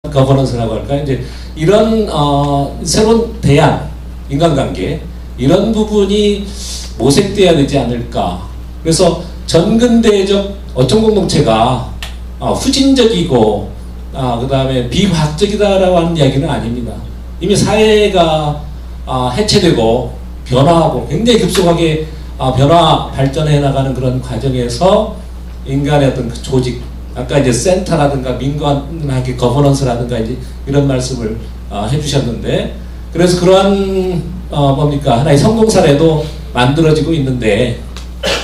거버넌스라고 할까요? 이제 이런 새로운 대안, 인간관계 이런 부분이 모색돼야 되지 않을까. 그래서 전근대적 어촌 공동체가 후진적이고 그 다음에 비과학적이다라고 하는 이야기는 아닙니다. 이미 사회가 해체되고 변화하고 굉장히 급속하게 변화 발전해 나가는 그런 과정에서 인간의 어떤 그 조직, 아까 이제 센터라든가 민관학의 거버넌스라든가 이제 이런 말씀을 해주셨는데, 그래서 그러한 뭡니까 하나의 성공 사례도 만들어지고 있는데,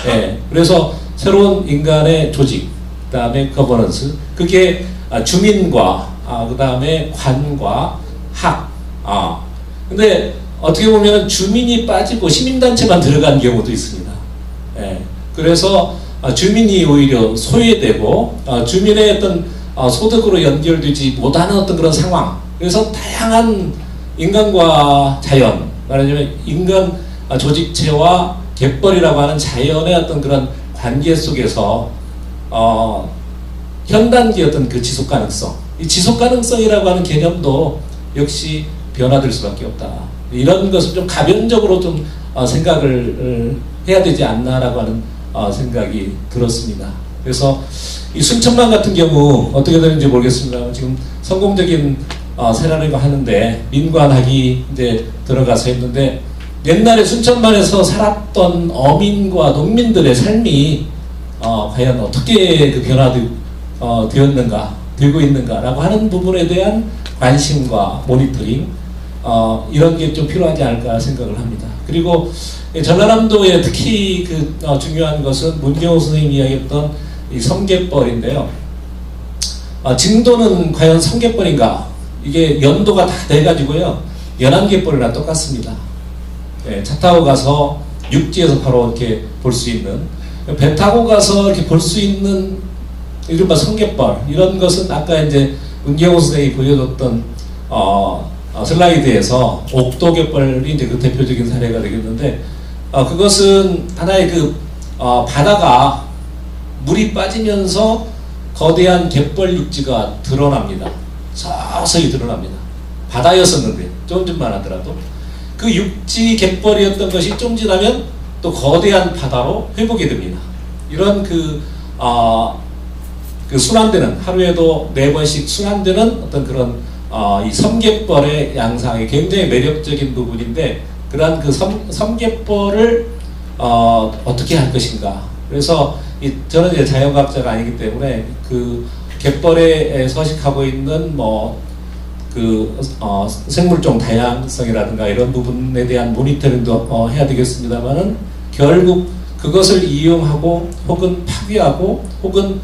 예, 그래서 새로운 인간의 조직, 그다음에 거버넌스, 그게 주민과 그다음에 관과 학, 근데 어떻게 보면 주민이 빠지고 시민단체만 들어간 경우도 있습니다. 예, 그래서 주민이 오히려 소외되고 주민의 어떤 소득으로 연결되지 못하는 어떤 그런 상황. 그래서 다양한 인간과 자연, 말하자면 인간 조직체와 갯벌이라고 하는 자연의 어떤 그런 관계 속에서 현단기 어떤 그 지속 가능성, 이 지속 가능성이라고 하는 개념도 역시 변화될 수밖에 없다. 이런 것을 좀 가변적으로 좀 생각을 해야 되지 않나라고 하는 생각이 들었습니다. 그래서 이 순천만 같은 경우 어떻게 되는지 모르겠습니다. 지금 성공적인 세라라고 하는데 민관학이 이제 들어가서 했는데, 옛날에 순천만에서 살았던 어민과 농민들의 삶이 과연 어떻게 그 변화되었는가, 되고 있는가라고 하는 부분에 대한 관심과 모니터링, 이런 게 좀 필요하지 않을까 생각을 합니다. 그리고 전라남도에 특히 그 중요한 것은 문경호 선생님이 이야기했던 이 성갯벌인데요. 진도는 과연 성갯벌인가? 이게 연도가 다 돼가지고요, 연안갯벌이랑 똑같습니다. 예, 차 타고 가서 육지에서 바로 이렇게 볼 수 있는, 배 타고 가서 이렇게 볼 수 있는 이른바 성갯벌, 이런 것은 아까 이제 문경호 선생님이 보여줬던 슬라이드에서 옥도갯벌이 이제 그 대표적인 사례가 되겠는데, 그것은 하나의 그 바다가 물이 빠지면서 거대한 갯벌 육지가 드러납니다. 서서히 드러납니다. 바다였었는데 조금만 하더라도 그 육지 갯벌이었던 것이 좀 지나면 또 거대한 바다로 회복이 됩니다. 이런 그 순환되는, 하루에도 4번씩 순환되는 어떤 그런 이 섬갯벌의 양상이 굉장히 매력적인 부분인데, 그러한 그 섬갯벌을 어떻게 할 것인가. 그래서 저는 이제 자연과학자가 아니기 때문에 그 갯벌에 서식하고 있는 생물종 다양성이라든가 이런 부분에 대한 모니터링도 해야 되겠습니다만은, 결국 그것을 이용하고 혹은 파괴하고 혹은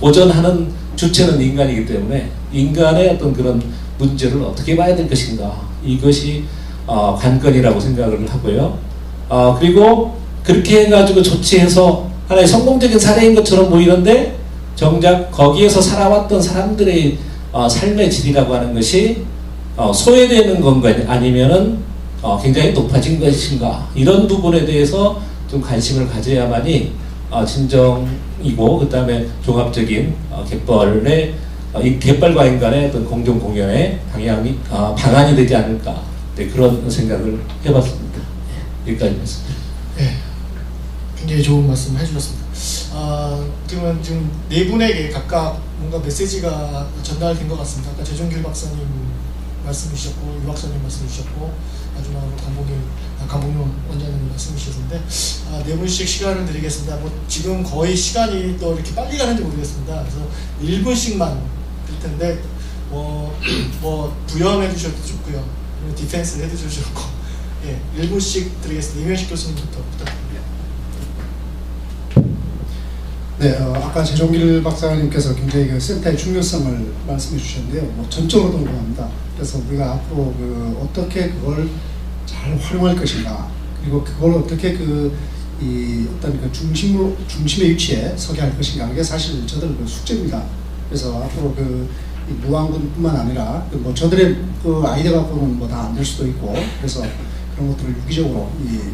보존하는 주체는 인간이기 때문에 인간의 어떤 그런 문제를 어떻게 봐야 될 것인가, 이것이 관건이라고 생각을 하고요. 그리고 그렇게 해가지고 조치해서 하나의 성공적인 사례인 것처럼 보이는데, 정작 거기에서 살아왔던 사람들의 삶의 질이라고 하는 것이 소외되는 건가 아니면은 굉장히 높아진 것인가, 이런 부분에 대해서 좀 관심을 가져야만이 진정이고, 그 다음에 종합적인 갯벌의 이 갯벌과 인간의 어떤 공정 공연의 방안이 되지 않을까, 네, 그런 생각을 해봤습니다. 여기까지입니다. 네, 굉장히 좋은 말씀 해주셨습니다. 지금 네 분에게 각각 뭔가 메시지가 전달된 것 같습니다. 아까 재종길 박사님 말씀 주셨고, 유 박사님 말씀 주셨고, 마지막으로 강봉용 원장님 말씀 주셨는데, 네 분씩 시간을 드리겠습니다. 지금 거의 시간이 또 이렇게 빨리 가는지 모르겠습니다. 그래서 1분씩만 드릴 텐데, 부연해 주셔도 좋고요, 디펜스 해도 좋고, 예, 1분씩 드리겠습니다. 이명식 교수님부터 부탁드립니다. 네, 아까 재종길 박사님께서 굉장히 그 센터의 중요성을 말씀해 주셨는데요. 전적으로 동감합니다. 그래서 우리가 앞으로 어떻게 그걸 잘 활용할 것인가, 그리고 그걸 어떻게 어떤 중심의 위치에 서게 할 것인가, 그게 사실 저들 숙제입니다. 그래서 앞으로 무안군뿐만 아니라 저들의 아이디어 갖고는 다 안 될 수도 있고, 그래서 그런 것들을 유기적으로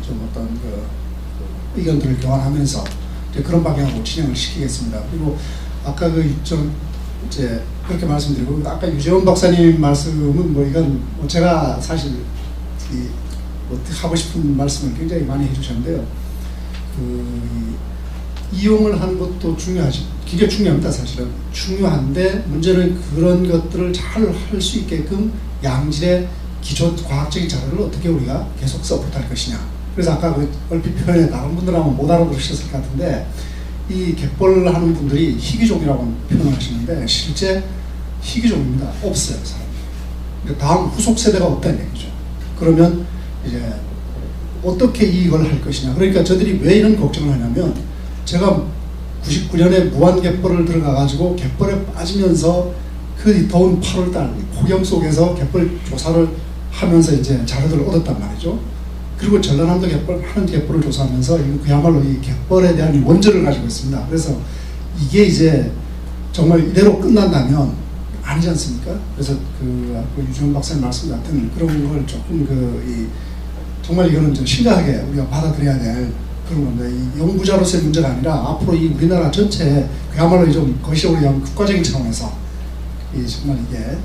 좀 어떤 의견들을 교환하면서 그런 방향으로 진행을 시키겠습니다. 그리고 아까 이제 그렇게 말씀드리고, 아까 유재원 박사님 말씀은 뭐 이건 뭐 제가 사실 뭐 하고 싶은 말씀을 굉장히 많이 해주셨는데요. 이용을 하는 것도 중요하지, 굉장히 중요합니다. 사실은 중요한데, 문제는 그런 것들을 잘 할 수 있게끔 양질의 기존 과학적인 자료를 어떻게 우리가 계속 서포트할 것이냐. 그래서 아까 그 얼핏 표현에 다른 분들하고는 못 알아들으셨을 것 같은데, 이 갯벌을 하는 분들이 희귀종이라고 표현을 하시는데 실제 희귀종입니다. 없어요, 사람이. 그러니까 다음 후속 세대가 없다는 얘기죠. 그러면 이제 어떻게 이걸 할 것이냐. 그러니까 저들이 왜 이런 걱정을 하냐면, 제가 99년에 무한갯벌을 들어가가지고 갯벌에 빠지면서 그 더운 8월달 폭염 속에서 갯벌 조사를 하면서 이제 자료들을 얻었단 말이죠. 그리고 전라남도 하는 갯벌을 조사하면서 이거 그야말로 이 갯벌에 대한 원전을 가지고 있습니다. 그래서 이게 이제 정말 이대로 끝난다면 아니지 않습니까? 그래서 유지원 박사님 말씀 같은 그런 걸 조금 정말 이거는 좀 심각하게 우리가 받아들여야 될 그런 건데, 이 연구자로서의 문제가 아니라 앞으로 이 우리나라 전체에 그야말로 좀 거시적으로 위한 국가적인 차원에서 정말 이게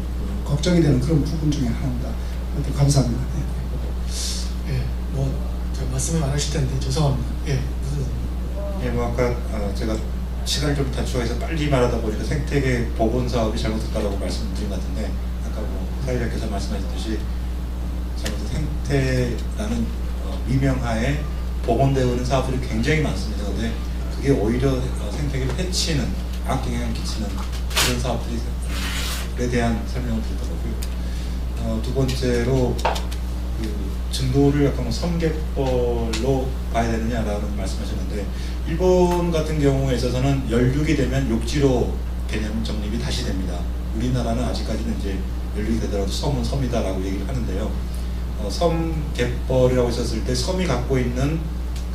걱정이 되는 그런 부분 중에 하나입니다. 하여튼 감사합니다. 예, 뭐 말씀을 많으실 텐데 죄송합니다. 예, 예, 뭐 아까 제가 시간을 좀 단축해서 빨리 말하다 보니까 생태계 복원 사업이 잘못됐다고 말씀드린 것 같은데, 아까 뭐 사회자께서 말씀하셨듯이 잘못된 생태라는 미명하에 복원되어 있는 사업들이 굉장히 많습니다. 근데 그게 오히려 생태계를 해치는, 악영향을 끼치는 그런 사업들에 대한 설명을 드리더라고요. 두 번째로 증도를 약간 뭐 섬갯벌로 봐야 되느냐라는 말씀하셨는데, 일본 같은 경우에 있어서는 연륙이 되면 욕지로 개념 정립이 다시 됩니다. 우리나라는 아직까지는 이제 연륙이 되더라도 섬은 섬이다라고 얘기를 하는데요. 섬갯벌이라고 했었을 때 섬이 갖고 있는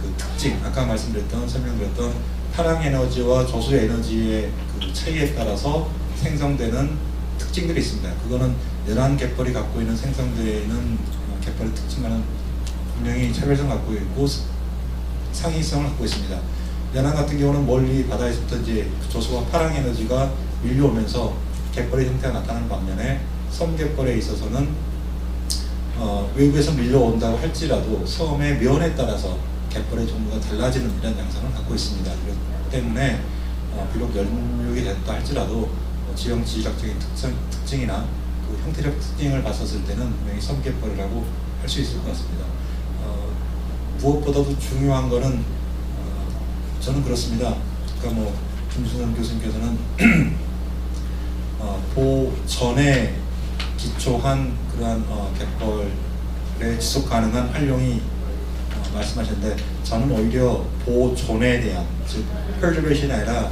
그 특징, 아까 설명드렸던 파랑 에너지와 조수 에너지의 그 차이에 따라서 생성되는 특징들이 있습니다. 그거는 연안 갯벌이 갖고 있는 생성되는 갯벌의 특징과는 분명히 차별성을 갖고 있고 상이성을 갖고 있습니다. 연안 같은 경우는 멀리 바다에서부터 이제 조수와 파랑 에너지가 밀려오면서 갯벌의 형태가 나타나는 반면에 섬갯벌에 있어서는 외부에서 밀려온다고 할지라도 섬의 면에 따라서 갯벌의 종류가 달라지는 이런 양상을 갖고 있습니다. 그렇기 때문에 비록 연륙이 됐다 할지라도 지형 지리학적인 특징이나 그 형태적 특징을 봤었을 때는 분명히 섬갯벌이라고 할 수 있을 것 같습니다. 무엇보다도 중요한 거는 저는 그렇습니다. 그러니까 뭐 김순원 교수님께서는 보전에 기초한 그러한 갯벌의 지속 가능한 활용이 말씀하셨는데, 저는 오히려 보존에 대한, 즉 preservation이 아니라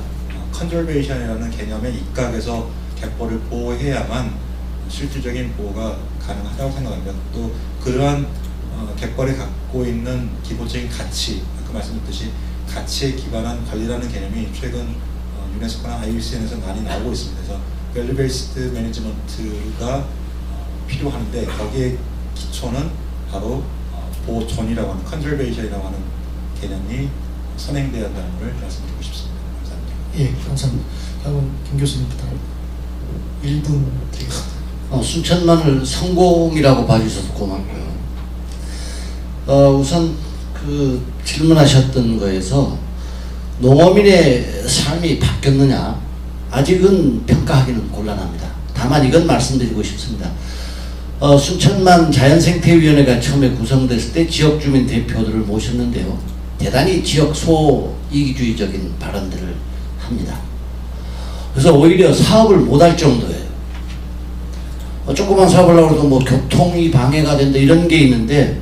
conservation이라는 개념의 입각에서 갯벌을 보호해야만 실질적인 보호가 가능하다고 생각합니다. 또 그러한 갯벌이 갖고 있는 기본적인 가치, 아까 말씀드렸듯이 가치에 기반한 관리라는 개념이 최근 유네스코나 IUCN에서 많이 나오고 있습니다. 그래서 밸류 베이스드 매니지먼트가 필요한데, 거기에 기초는 바로 보존이라고 하는 컨저베이션이라고 하는 개념이 선행돼야 한다는 걸 말씀드리고 싶습니다. 감사합니다. 예, 감사합니다. 다음은 김 교수님부터 1분 드리겠습니다. 순천만을 성공이라고 봐주셔서 고맙고요. 우선 그 질문하셨던 거에서 농어민의 삶이 바뀌었느냐, 아직은 평가하기는 곤란합니다. 다만 이건 말씀드리고 싶습니다. 순천만 자연생태위원회가 처음에 구성됐을 때 지역주민 대표들을 모셨는데요. 대단히 지역 소이기주의적인 발언들을 합니다. 그래서 오히려 사업을 못할 정도예요. 조그만 사업을 하려고 해도 뭐 교통이 방해가 된다 이런 게 있는데,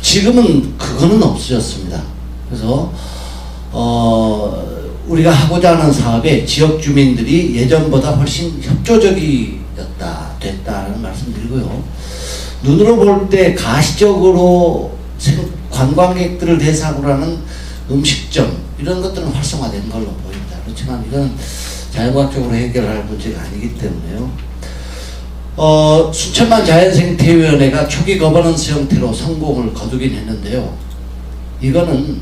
지금은 그거는 없어졌습니다. 그래서 우리가 하고자 하는 사업에 지역 주민들이 예전보다 훨씬 됐다는 말씀드리고요. 눈으로 볼 때 가시적으로 관광객들을 대상으로 하는 음식점 이런 것들은 활성화된 걸로 보입니다. 그렇지만 이건 자연과학적으로 해결할 문제가 아니기 때문에요. 순천만 자연생태위원회가 초기 거버넌스 형태로 성공을 거두긴 했는데요. 이거는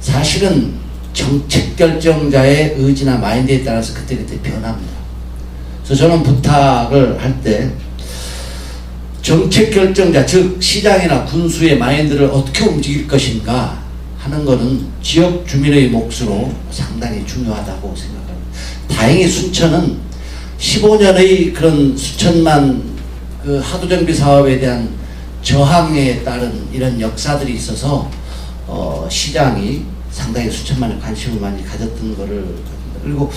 사실은 정책 결정자의 의지나 마인드에 따라서 그때그때 변합니다. 그래서 저는 부탁을 할 때 정책 결정자, 즉 시장이나 군수의 마인드를 어떻게 움직일 것인가 하는 것은 지역 주민의 몫으로 상당히 중요하다고 생각합니다. 다행히 순천은 15년의 그런 수천만 그 하도정비 사업에 대한 저항에 따른 이런 역사들이 있어서 시장이 상당히 수천만의 관심을 많이 가졌던 거를, 그리고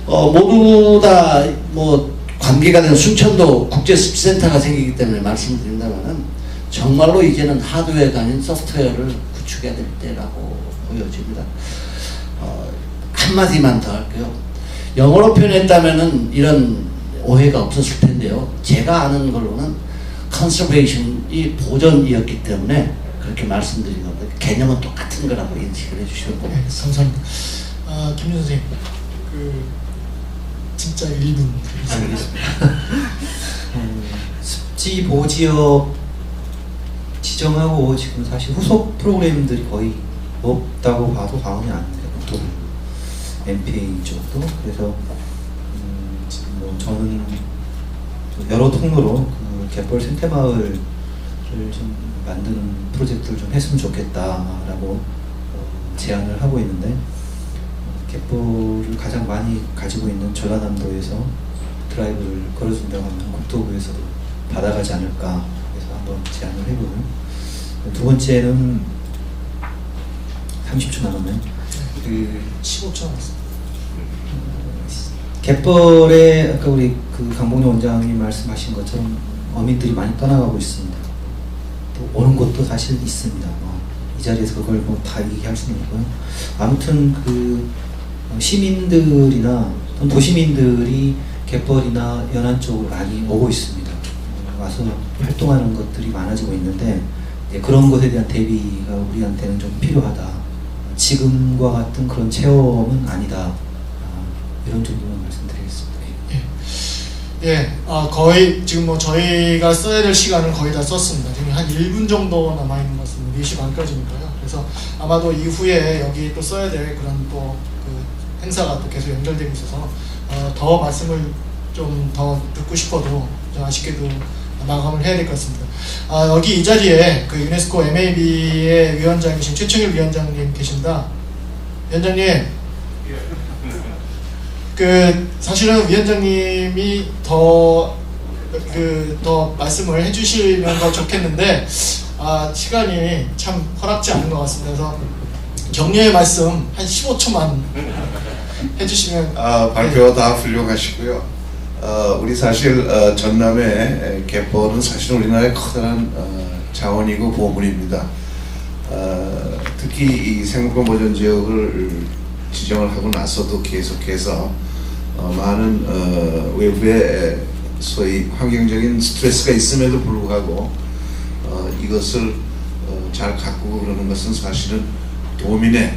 모두 다 뭐 관계가 된 순천도 국제습지센터가 생기기 때문에 말씀드린다면은 정말로 이제는 하드웨어가 아닌 소프트웨어를 구축해야 될 때라고 보여집니다. 한마디만 더 할게요. 영어로 표현했다면은 이런 오해가 없었을 텐데요. 제가 아는 걸로는 컨서베이션이 보존이었기 때문에 그렇게 말씀드린 겁니다. 개념은 똑같은 거라고 인식을 해주시면 네, 됩니다. 감사합니다. 김 선생님, 진짜 1분 알겠습니다. 습지 보호지역 지정하고 지금 사실 후속 프로그램들이 거의 없다고 봐도 과언이 아닌데요. 또 MPA 쪽도. 그래서 지금 뭐 저는 여러 통로로 그 갯벌 생태마을을 좀 만드는 프로젝트를 좀 했으면 좋겠다라고 제안을 하고 있는데, 갯벌을 가장 많이 가지고 있는 전라남도에서 드라이브를 걸어준다고 하면 국토부에서도 받아가지 않을까 해서 한번 제안을 해보고요. 두 번째는 30초 남았네요. 15초 남았습니다. 갯벌에 아까 우리 그 강봉룡 원장님 말씀하신 것처럼 어민들이 많이 떠나가고 있습니다. 또 오는 곳도 사실 있습니다. 이 자리에서 그걸 뭐 다 얘기할 수는 없고요. 아무튼 그 시민들이나 또는 도시민들이 갯벌이나 연안 쪽으로 많이 오고 있습니다. 와서 활동하는 것들이 많아지고 있는데, 그런 것에 대한 대비가 우리한테는 좀 필요하다. 지금과 같은 그런 체험은 아니다. 이런 정도만 말씀드리겠습니다. 거의 지금 뭐 저희가 써야 될 시간은 거의 다 썼습니다. 지금 한 1분 정도 남아 있는 것 같습니다. 4시 반까지니까요. 그래서 아마도 이후에 여기 또 써야 될 그런 또 그 행사가 또 계속 연결되고 있어서 더 말씀을 좀 더 듣고 싶어도 좀 아쉽게도 마감을 해야 될 것 같습니다. 여기 이 자리에 그 유네스코 MAB의 위원장이신 최충일 위원장님 계십니다. 위원장님, 사실은 위원장님이 더 말씀을 해주시면 더 좋겠는데, 시간이 참 허락지 않은 것 같습니다. 그래서 격려의 말씀 한 15초만 해주시면. 발표 다 훌륭하시고요. 우리 사실 전남의 갯벌은 사실 우리나라의 커다란 자원이고 보물입니다. 특히 이 생물권 보존 지역을 지정을 하고 나서도 계속해서 많은 외부의 소위 환경적인 스트레스가 있음에도 불구하고 이것을 잘 가꾸고 그러는 것은 사실은 도민의,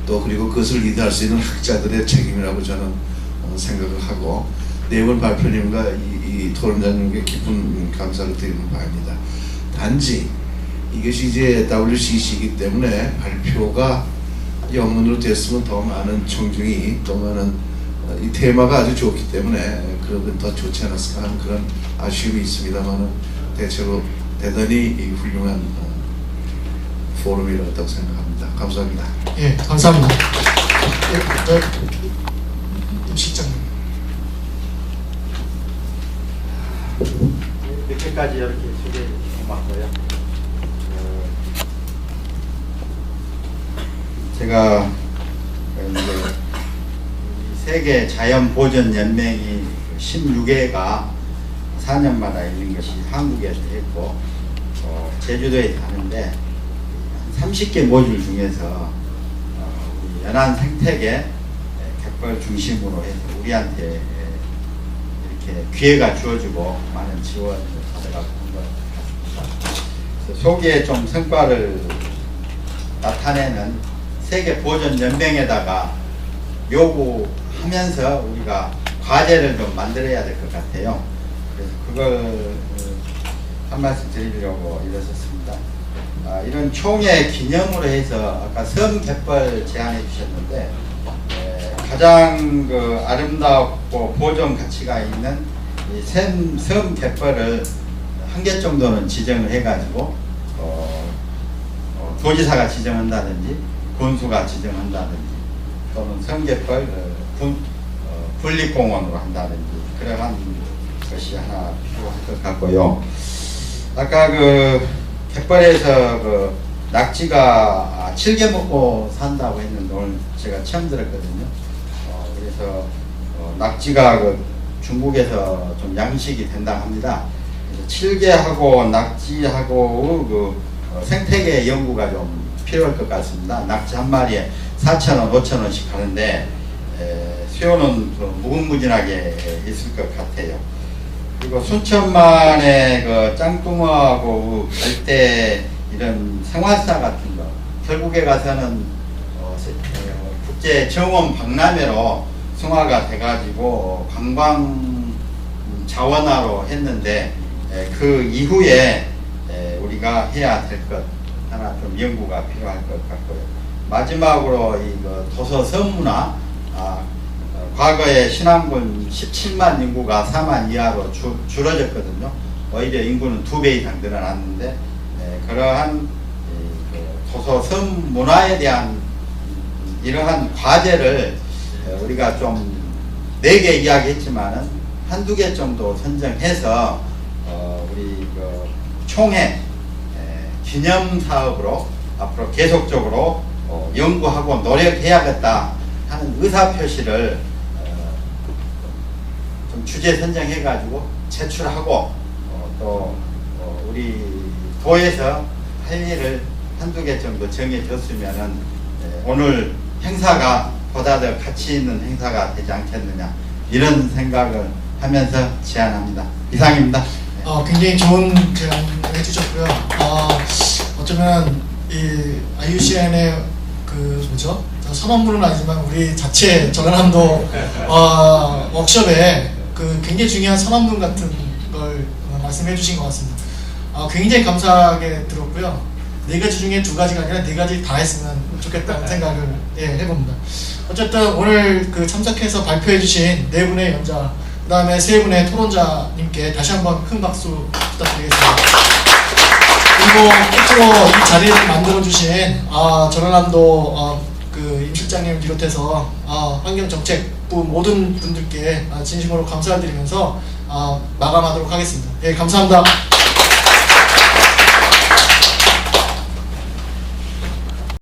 또 그리고 그것을 리드할 수 있는 학자들의 책임이라고 저는 생각을 하고, 네분 발표님과 이 토론자님께 깊은 감사를 드리는 바입니다. 단지 이것이 이제 WCC이기 때문에 발표가 영문으로 됐으면 더 많은 청중이, 더 많은 이 테마가 아주 좋기 때문에 그러면 더 좋지 않았을까 하는 그런 아쉬움이 있습니다만은 대체로 대단히 훌륭한 포럼이라고 생각합니다. 감사합니다. 예, 감사합니다. 임 실장님. 몇 개까지 이렇게 소개해 주셨고요. 제가 이제 세계 자연 보존 연맹이 16회가 4년마다 있는 것이 한국에서 했고, 제주도에 가는데 30개 모듈 중에서 우리 연안 생태계 갯벌 중심으로 해서 우리한테 이렇게 기회가 주어지고 많은 지원을 받아가고 한 것 같습니다. 그래서 소기에 좀 성과를 나타내는 세계 보존 연맹에다가 요구하면서 우리가 과제를 좀 만들어야 될 것 같아요. 그래서 그걸 한 말씀 드리려고 일어섰습니다. 이런 총회 기념으로 해서 아까 섬 갯벌 제안해 주셨는데, 가장 그 아름답고 보존 가치가 있는 이 섬 갯벌을 한 개 정도는 지정을 해가지고 도지사가 지정한다든지 군수가 지정한다든지 또는 섬갯벌 분립공원으로 한다든지 그러한 것이 하나 필요할 것 같고요. 아까 그 갯벌에서 그 낙지가 7개 먹고 산다고 했는데 오늘 제가 처음 들었거든요. 그래서 낙지가 그 중국에서 좀 양식이 된다고 합니다. 그래서 7개하고 낙지하고 그 생태계 연구가 좀 필요할 것 같습니다. 낙지 한 마리에 4,000원, 5,000원씩 하는데 수요는 무궁무진하게 있을 것 같아요. 그리고 순천만의 그 짱뚱어하고 갈대 이런 생활사 같은 거 결국에 가서는 국제 정원 박람회로 승화가 돼가지고 관광 자원화로 했는데 그 이후에 우리가 해야 될 것 하나 좀 연구가 필요할 것 같고요. 마지막으로 이거 도서 섬문화 과거에 신안군 17만 인구가 4만 이하로 줄어졌거든요. 오히려 인구는 2배 이상 늘어났는데 그러한 도서 섬 문화에 대한 이러한 과제를 우리가 좀 4개 이야기했지만은 한두 개 정도 선정해서 우리 그 총회 기념 사업으로 앞으로 계속적으로 연구하고 노력해야겠다 하는 의사 표시를 좀 주제 선정해 가지고 제출하고 또 우리 도에서 할 일을 한두 개 정도 정해줬으면은 오늘 행사가 보다 더 가치 있는 행사가 되지 않겠느냐 이런 생각을 하면서 제안합니다. 이상입니다. 굉장히 좋은 제안 해주셨고요. 어쩌면 이 IUCN의 그 뭐죠? 선언문은 아니지만 우리 자체 전라남도 워크숍에 그 굉장히 중요한 선언문 같은 걸 말씀해 주신 것 같습니다. 굉장히 감사하게 들었고요. 4가지 중에 2가지가 아니라 4가지 다 했으면 좋겠다는 생각을 해봅니다. 어쨌든 오늘 그 참석해서 발표해 주신 4분의 연자, 그 다음에 3분의 토론자님께 다시 한번 큰 박수 부탁드리겠습니다. 그리고 끝으로 이 자리를 만들어 주신 전라남도 그 임 실장님을 비롯해서 환경정책부 모든 분들께 진심으로 감사드리면서 마감하도록 하겠습니다. 감사합니다.